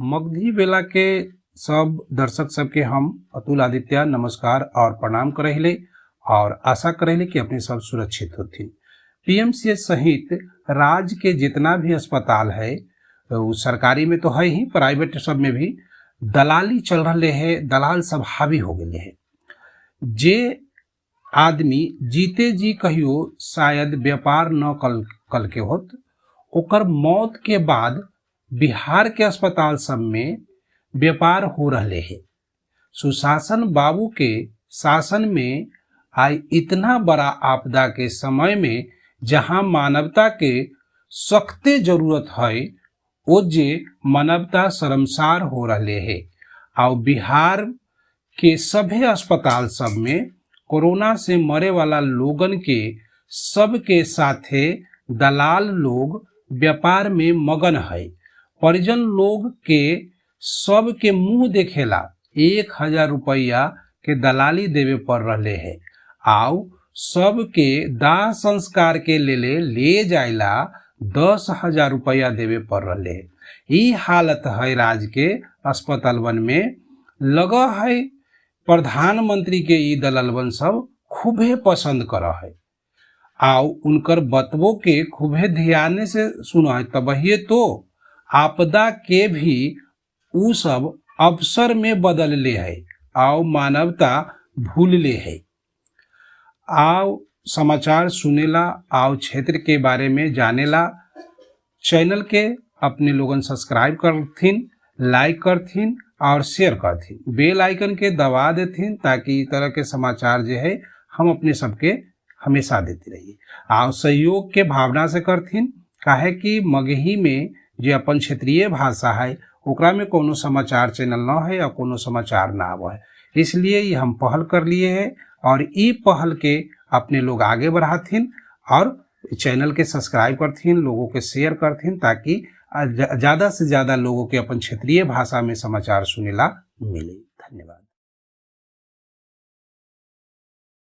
मगधी बेला के सब दर्शक सबके हम अतुल आदित्य नमस्कार और प्रणाम करहिले और आशा करहिले कि अपने सब सुरक्षित होथिन। पीएमसीएच सहित राज्य के जितना भी अस्पताल है वो सरकारी में तो है ही, प्राइवेट सब में भी दलाली चल रहे है, दलाल सब हावी हो गए है। जे आदमी जीते जी कहियो शायद व्यापार न कल के होत, ओकर मौत के बाद बिहार के अस्पताल सब में व्यापार हो रहे है। सुशासन बाबू के शासन में आई इतना बड़ा आपदा के समय में जहां मानवता के सख्ते जरूरत है, वो जे मानवता शर्मसार हो रहे है। और बिहार के सभी अस्पताल सब में कोरोना से मरे वाला लोगन के सबके साथे दलाल लोग व्यापार में मगन है। परिजन लोग के सब के मुंह देखेला 1000 रुपया के दलाली देवे पड़ रहे है। आओ सब के दाह संस्कार के ले जाइला 10,000 रुपया देवे पड़ रहे है। ई हालत है राज्य के अस्पतालवन में। लगा है प्रधानमंत्री के ई दलालवन सब खूबे पसंद करा है। आओ उनकर बतवों के खूबे ध्यान से सुना है, तबहिए तो आपदा के भी उ सब अवसर में बदल ले है। आओ मानवता भूल ले है। आओ समाचार सुनेला, आओ क्षेत्र के बारे में जानेला। चैनल के अपने लोगन सब्सक्राइब करथिन, लाइक करथिन और शेयर करथिन। बेल आइकन के दबा देथिन ताकि इस तरह के समाचार जो है हम अपने सबके हमेशा देते रहिए। आओ सहयोग के भावना से करथिन, काहे कि मगही में जो अपन क्षेत्रीय भाषा है ओकरा में कोनो समाचार चैनल ना है और कोनो समाचार ना आवा है, इसलिए ये हम पहल कर लिए है। और ई पहल के अपने लोग आगे बढ़ाथिन और चैनल के सब्सक्राइब करथिन, लोगों के शेयर करथिन ताकि ज़्यादा से ज़्यादा लोगों के अपन क्षेत्रीय भाषा में समाचार सुनेला मिले। धन्यवाद।